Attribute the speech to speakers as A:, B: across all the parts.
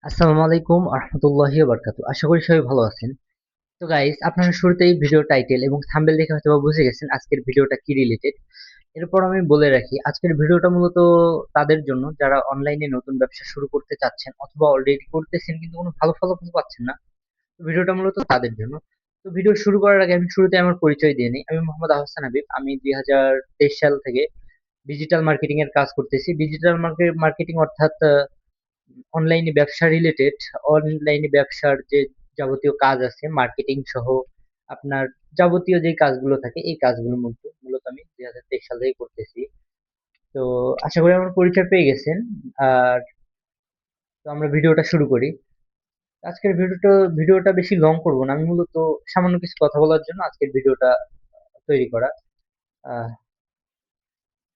A: আসসালামু আলাইকুম আহমতুল্লাহি ওয়া বারাকাতুহু। আশা করি সবাই ভালো আছেন। তো গাইস, আপনারা শুরুতেই ভিডিও টাইটেল এবং থাম্বনেল দেখে হয়তোবা বুঝে গেছেন আজকের ভিডিওটা কি রিলেটেড। এরপর আমি বলে রাখি, আজকের ভিডিওটা মূলত তাদের জন্য যারা অনলাইনে নতুন ব্যবসা শুরু করতে চাচ্ছেন অথবা অলরেডি করতেছেন কিন্তু কোনো ভালো ফলাফল পাচ্ছেন না। তো ভিডিওটা মূলত তাদের জন্য। তো ভিডিও শুরু করার আগে আমি শুরুতে আমার পরিচয় দিয়ে নিই। আমি মোহাম্মদ আহসান হাবিব। আমি 2023 সাল থেকে ডিজিটাল মার্কেটিং এর কাজ করতেছি। ডিজিটাল মার্কেটিং অর্থাৎ অনলাইনে ব্যবসা রিলেটেড, অনলাইনে ব্যবসার যে যাবতীয় কাজ আছে মার্কেটিং সহ আপনার যাবতীয় যে কাজগুলো থাকে এই কাজগুলো মূলত আমি 2023 সাল থেকে করতেছি। তো আশা করি আমার পরিচয় পেয়ে গেছেন। আর তো আমরা ভিডিওটা শুরু করি। আজকের ভিডিওটা বেশি লং করব না, আমি মূলত সামান্য কিছু কথা বলার জন্য আজকের ভিডিওটা তৈরি করা। আহ,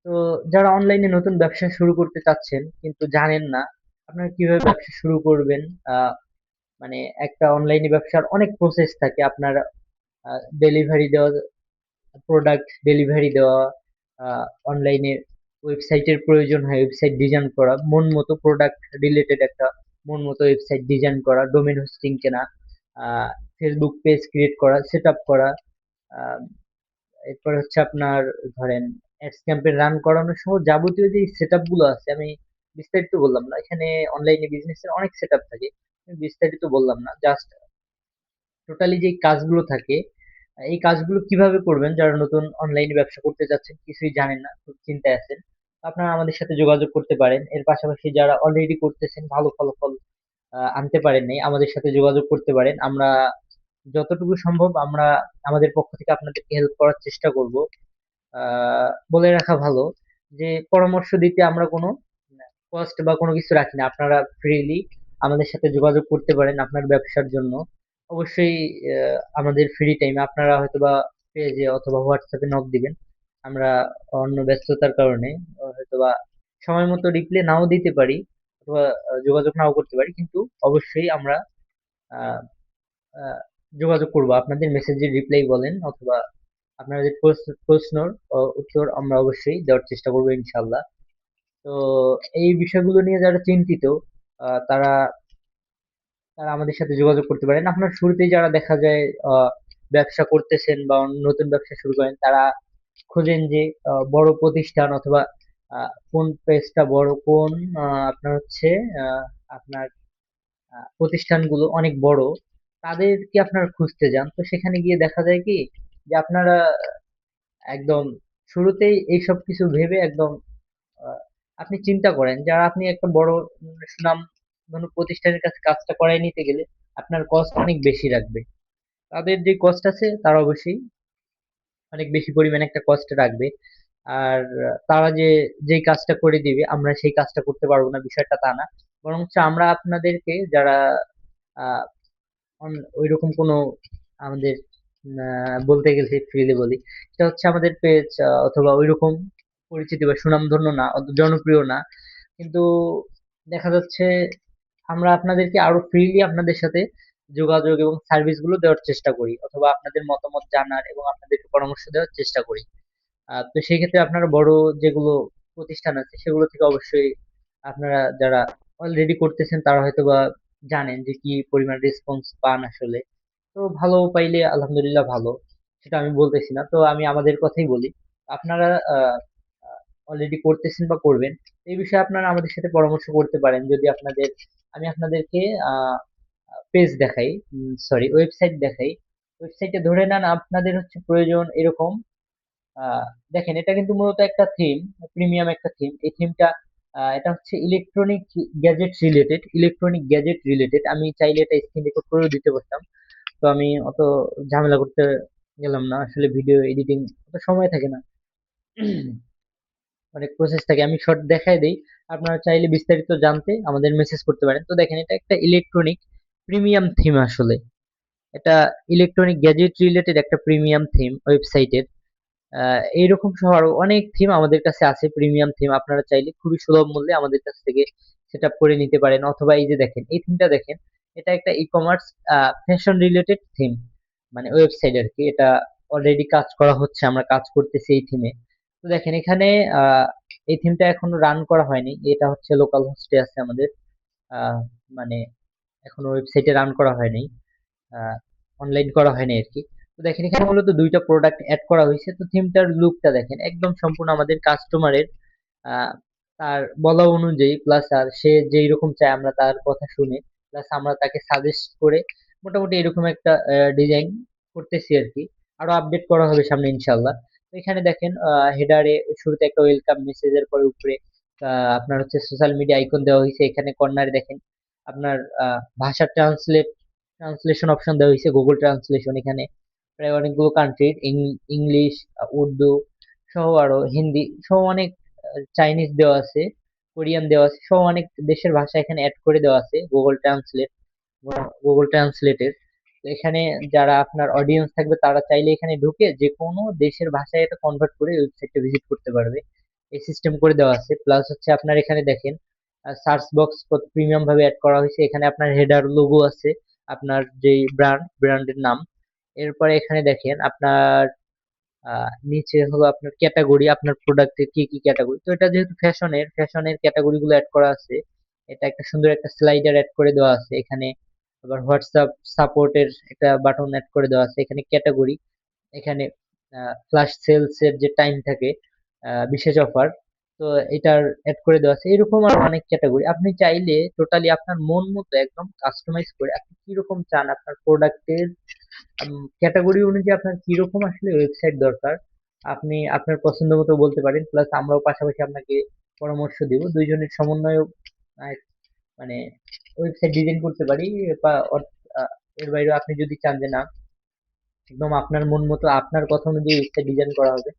A: তো যারা অনলাইনে নতুন ব্যবসা শুরু করতে চাচ্ছেন কিন্তু জানেন না আপনারা কিভাবে ব্যবসা শুরু করবেন, মানে একটা অনলাইনে ব্যবসার অনেক প্রসেস থাকে। আপনার ডেলিভারি দেওয়া, প্রোডাক্ট ডেলিভারি দেওয়া, অনলাইনে ওয়েবসাইটের প্রয়োজন হয়, ওয়েবসাইট ডিজাইন করা, মন মতো প্রোডাক্ট রিলেটেড একটা মন মতো ওয়েবসাইট ডিজাইন করা, ডোমেন হোস্টিং কেনা, ফেসবুক পেজ ক্রিয়েট করা, সেট আপ করা, আহ, এরপর হচ্ছে আপনার ধরেন অ্যাডস ক্যাম্পেইন রান করানো সহ যাবতীয় যে সেট আপ গুলো আছে। আমি বিস্তারিত বললাম না, এখানে অনলাইনে বিজনেসের অনেক সেট আপ থাকে, আমি বিস্তারিত বললাম না, জাস্ট টোটালি যে কাজগুলো থাকে এই কাজগুলো কিভাবে করবেন যারা নতুন অনলাইনে ব্যবসা করতে যাচ্ছেন কিছুই জানেন না, খুব চিন্তায় আছেন, আপনারা আমাদের সাথে যোগাযোগ করতে পারেন। এর পাশাপাশি যারা অলরেডি করতেছেন ভালো ফলাফল আনতে পারেন নাই, আমাদের সাথে যোগাযোগ করতে পারেন। আমরা যতটুকু সম্ভব আমরা আমাদের পক্ষ থেকে আপনাদেরকে হেল্প করার চেষ্টা করব। বলে রাখা ভালো যে পরামর্শ দিতে আমরা কোনো কস্ট বা কোনো কিছু রাখি না, আপনারা ফ্রিলি আমাদের সাথে যোগাযোগ করতে পারেন আপনার ব্যবসার জন্য। অবশ্যই আমাদের ফ্রি টাইমে আপনারা হয়তোবা পেজে অথবা হোয়াটসঅ্যাপে নক দিবেন। আমরা অন্য ব্যস্ততার কারণে হয়তোবা সময় মতো রিপ্লাই নাও দিতে পারি অথবা যোগাযোগ নাও করতে পারি, কিন্তু অবশ্যই আমরা আহ, আহ, যোগাযোগ করব। আপনাদের মেসেজের রিপ্লাই বলেন অথবা আপনাদের প্রশ্নর উত্তর আমরা অবশ্যই দেওয়ার চেষ্টা করবো ইনশাল্লাহ। তো এই বিষয়গুলো নিয়ে যারা চিন্তিত তারা তারা আমাদের সাথে যোগাযোগ করতে পারেন। আপনার শুরুতেই যারা দেখা যায় আহ, ব্যবসা করতেছেন বা নতুন ব্যবসা শুরু করেন, তারা খোঁজেন যে বড় প্রতিষ্ঠান অথবা কোন পেজটা বড়, কোন আপনার হচ্ছে আহ, আপনার প্রতিষ্ঠানগুলো অনেক বড়, তাদেরকে আপনারা খুঁজতে যান। তো সেখানে গিয়ে দেখা যায় কি যে আপনারা একদম শুরুতেই এইসব কিছু ভেবে একদম আহ, আপনি চিন্তা করেন যারা আপনি একটা বড় সুনাম ধন্য প্রতিষ্ঠানের কাছে কাজটা করাই নিতে গেলে আপনার কস্ট অনেক বেশি রাখবে। তাদের যে কস্ট আছে তারা অবশ্যই অনেক বেশি পরিমাণে একটা কস্ট রাখবে। আর তারা যেই কাজটা করে দিবে আমরা সেই কাজটা করতে পারবো না, বিষয়টা তা না। বরং আমরা আপনাদেরকে যারা আহ ওইরকম কোনো আমাদের বলতে গেলে ফ্রিলি বলি, সেটা হচ্ছে আমাদের পেজ অথবা ওইরকম পরিচিতি বা সুনামধন্য না, অত জনপ্রিয় না, কিন্তু দেখা যাচ্ছে আমরা আপনাদেরকে আরো ফ্রিলি আপনাদের সাথে যোগাযোগ এবং সার্ভিস গুলো দেওয়ার চেষ্টা করি অথবা আপনাদের মতামত জানার এবং আপনাদেরকে পরামর্শ দেওয়ার চেষ্টা করি। তো সেই ক্ষেত্রে আপনারা বড় যেগুলো প্রতিষ্ঠান আছে সেগুলো থেকে অবশ্যই আপনারা যারা অলরেডি করতেছেন তারা হয়তোবা জানেন যে কি পরিমাণ রেসপন্স পান আসলে। তো ভালো পাইলে আলহামদুলিল্লাহ ভালো, সেটা আমি বলতেছি না, তো আমি আমাদের কথাই বলি। আপনারা অলরেডি করতেছেন বা করবেন এই বিষয়ে আপনারা আমাদের সাথে পরামর্শ করতে পারেন। যদি আপনাদের আমি আপনাদেরকে পেজ দেখাই, সরি ওয়েবসাইট দেখাই, ওয়েবসাইটে ধরে নেন আপনাদের হচ্ছে প্রয়োজন এরকম আহ দেখেন এটা কিন্তু মূলত একটা থিম, প্রিমিয়াম একটা থিম। এই থিমটা এটা হচ্ছে ইলেকট্রনিক গ্যাজেট রিলেটেড। আমি চাইলে এটা স্ক্রিন রেকর্ড করেও দিতে পারতাম, তো আমি অত ঝামেলা করতে গেলাম না, আসলে ভিডিও এডিটিং অত সময় থাকে না, অনেক প্রসেস থাকে। আমি শর্ট দেখাই দিই, আপনারা চাইলে বিস্তারিত জানতে আমাদের মেসেজ করতে পারেন। তো দেখেন এটা একটা ইলেকট্রনিক প্রিমিয়াম থিম আসলে, এটা ইলেকট্রনিক গ্যাজেট রিলেটেড একটা প্রিমিয়াম থিম ওয়েবসাইটের। এইরকম সহ আরো অনেক থিম আমাদের কাছে আছে, প্রিমিয়াম থিম আপনারা চাইলে খুবই সুলভ মূল্যে আমাদের কাছ থেকে সেট আপ করে নিতে পারেন। অথবা এই যে দেখেন এই থিমটা দেখেন, এটা একটা e commerce fashion related theme, মানে ওয়েবসাইট আর কি। এটা অলরেডি কাজ করা হচ্ছে, আমরা কাজ করতেছি এই থিমে। তো দেখেন এখানে আহ, এই থিমটা এখনো রান করা হয়নি, এটা হচ্ছে লোকাল হোস্টে আছে আমাদের। মানে এখনো ওয়েবসাইটে রান করা হয়নি, অনলাইন করা হয়নি আর কি। তো দেখেন এখানে মূলত দুইটা প্রোডাক্ট অ্যাড করা হয়েছে। তো থিমটার লুকটা দেখেন একদম সম্পূর্ণ আমাদের কাস্টমারের আহ, তার বলা অনুযায়ী, প্লাস আর সে যেই রকম চায় আমরা তার কথা শুনে, প্লাস আমরা তাকে সাজেস্ট করে মোটামুটি এরকম একটা ডিজাইন করতেছি আর কি। আরো আপডেট করা হবে সামনে ইনশাল্লাহ। তো এখানে দেখেন হেডারে শুরুতে একটা ওয়েলকাম মেসেজের পরে উপরে আপনার হচ্ছে সোশ্যাল মিডিয়া আইকন দেওয়া হয়েছে। এখানে কর্নারে দেখেন আপনার ভাষা ট্রান্সলেশন অপশন দেওয়া হয়েছে, গুগল ট্রান্সলেশন। এখানে প্রায় অনেকগুলো কান্ট্রির ইংলিশ, উর্দু সহ আরো হিন্দি সহ অনেক, চাইনিজ দেওয়া আছে, কোরিয়ান দেওয়া আছে সহ অনেক দেশের ভাষা এখানে অ্যাড করে দেওয়া আছে গুগল ট্রান্সলেটের। তো এখানে যারা আপনার অডিয়েন্স থাকবে তারা চাইলে এখানে ঢুকে যে কোনো দেশের ভাষায় এটা কনভার্ট করে ওয়েবসাইটটা ভিজিট করতে পারবে, এই সিস্টেম করে দেওয়া আছে। প্লাস হচ্ছে আপনার এখানে দেখেন সার্চ বক্স কত প্রিমিয়াম ভাবে অ্যাড করা হয়েছে। এখানে আপনার হেডার লোগো আছে, আপনার যেই ব্র্যান্ডের নাম। এরপরে এখানে দেখেন আপনার নিচে হলো আপনার ক্যাটাগরি, আপনার প্রোডাক্টের কি কি ক্যাটাগরি। তো এটা যেহেতু ফ্যাশনের ক্যাটাগরি গুলো অ্যাড করা আছে, এটা একটা সুন্দর একটা স্লাইডার অ্যাড করে দেওয়া আছে এখানে। আবার হোয়াটসঅ্যাপ সাপোর্টের একটা বাটন অ্যাড করে দেওয়া আছে এখানে। ক্যাটাগরি এখানে ফ্ল্যাশ সেলস এর যে টাইম থাকে, বিশেষ অফার, তো এটার অ্যাড করে দেওয়া আছে। এরকম আর অনেক ক্যাটাগরি আপনি চাইলে টোটালি আপনার মন মতো একদম কাস্টমাইজ করে আপনি কিরকম চান আপনার প্রোডাক্টের ক্যাটাগরি অনুযায়ী আপনার কিরকম আসলে ওয়েবসাইট দরকার, আপনি আপনার পছন্দ মতো বলতে পারেন। প্লাস আমরাও পাশাপাশি আপনাকে পরামর্শ দিব, দুইজনের সমন্বয়ে মানে ওয়েবসাইট ডিজাইন করতে পারি। বা এর বাইরে আপনি যদি চান যে না একদম আপনার মন মতো আপনার কথা অনুযায়ী ওয়েবসাইট ডিজাইন করা হবে,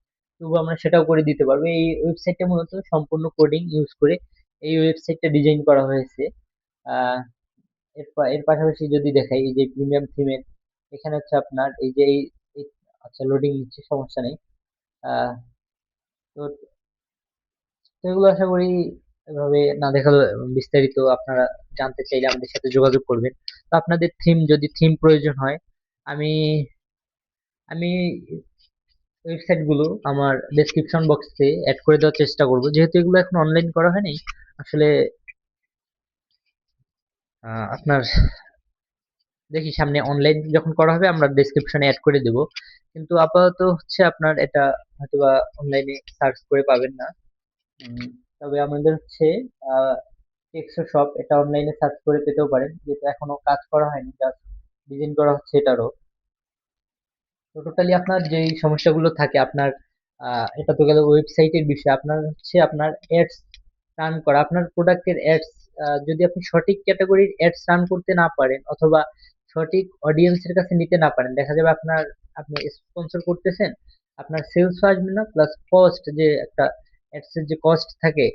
A: তবু আমরা সেটাও করে দিতে পারবো। এই ওয়েবসাইটটা মূলত সম্পূর্ণ কোডিং ইউজ করে এই ওয়েবসাইটটা ডিজাইন করা হয়েছে। আহ এর পাশাপাশি যদি দেখাই, এই যে প্রিমিয়াম থিমের এখানে হচ্ছে আপনার এই যে আচ্ছা লোডিং নিচ্ছে, সমস্যা নেই। আহ তো তো এগুলো আশা করি এভাবে না দেখালো বিস্তারিত আপনারা জানতে চাইলে আমাদের সাথে যোগাযোগ করবেন। তো আপনাদের যদি থিম প্রয়োজন হয়, আমি আমি ওয়েবসাইট গুলো আমার ডেসক্রিপশন বক্সে অ্যাড করে দেওয়ার চেষ্টা করব, যেহেতু এগুলো এখন অনলাইন করা হয়নি আসলে। আপনার দেখি সামনে অনলাইন যখন করা হবে আমরা ডেসক্রিপশনে অ্যাড করে দেব। কিন্তু আপাতত হচ্ছে আপনার এটা হয়তোবা অনলাইনে সার্চ করে পাবেন না। উম, তবে আমাদের হচ্ছে টেক্সো শপ, এটা অনলাইনে সার্চ করে পেতেও পারেন, যেহেতু এখনো কাজ করা হয়নি, জাস্ট ডিজাইন করা হচ্ছে এটারও। তো টোটালি আপনার যেই সমস্যাগুলো থাকে আপনার, এটা তো গেল ওয়েবসাইটের বিষয়। আপনার হচ্ছে আপনার অ্যাডস রান করা, আপনার প্রোডাক্টের অ্যাডস যদি আপনি সঠিক ক্যাটাগরির অ্যাডস রান করতে না পারেন অথবা সঠিক অডিয়েন্সের কাছে নিতে না পারেন, দেখা যাবে আপনি স্পন্সর করতেছেন, আপনার সেলস আসবে না, প্লাস কস্ট যে একটা অ্যাডস এর যে কস্ট থাকে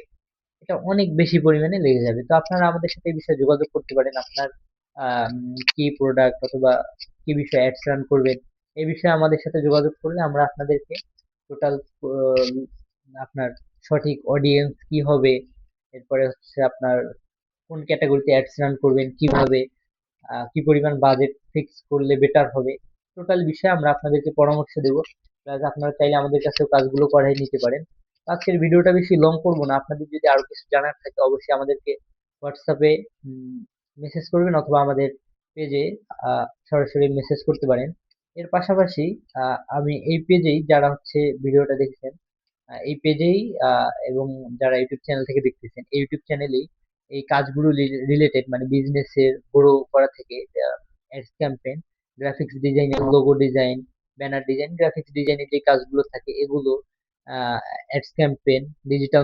A: এটা অনেক বেশি পরিমাণে লেগে যাবে। তো আপনারা আমাদের সাথে এই বিষয়ে যোগাযোগ করতে পারেন, আপনার কি প্রোডাক্ট অথবা কি বিষয়ে অ্যাডস রান করবেন এই বিষয়ে আমাদের সাথে যোগাযোগ করলে আমরা আপনাদেরকে টোটাল আপনার সঠিক অডিয়েন্স কি হবে, এরপরে হচ্ছে আপনার কোন ক্যাটাগরিতে অ্যাডস রান করবেন, কিভাবে কি পরিমাণ বাজেট ফিক্স করলে বেটার হবে, টোটাল বিষয়ে আমরা আপনাদেরকে পরামর্শ দেব। প্লাস আপনারা চাইলে আমাদের কাছেও কাজগুলো করাই নিতে পারেন। আজকের ভিডিওটা বেশি লং করবো না, আপনাদের যদি আরো কিছু জানার থাকে অবশ্যই আমাদেরকে হোয়াটসঅ্যাপে মেসেজ করবেন অথবা আমাদের পেজে সরাসরি মেসেজ করতে পারেন। এর পাশাপাশি আমি এই পেজেই যারা হচ্ছে ভিডিওটা দেখছেন এই পেজেই এবং যারা ইউটিউব চ্যানেল থেকে দেখতেছেন এই ইউটিউব চ্যানেলেই এই কাজগুলো রিলেটেড, মানে বিজনেসের গ্রো করা থেকে অ্যাডস ক্যাম্পেইন, গ্রাফিক্স ডিজাইনের logo design, banner design, graphics ডিজাইনের যে কাজগুলো থাকে এগুলো, অ্যাডস ক্যাম্পেইন, ডিজিটাল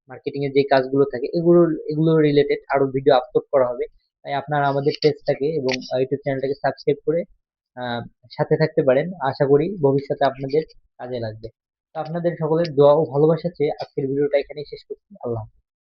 A: মার্কেটিং এর যে কাজগুলো থাকে এগুলো রিলেটেড আরো ভিডিও আপলোড করা হবে। তাই আপনারা আমাদের পেজটাকে এবং ইউটিউব চ্যানেলটাকে সাবস্ক্রাইব করে আহ, সাথে থাকতে পারেন। আশা করি ভবিষ্যতে আপনাদের কাজে লাগবে। তো আপনাদের সকলের দোয়া ও ভালোবাসা চেয়ে আজকের ভিডিওটা এখানেই শেষ করছি। আল্লাহ হাফেজ।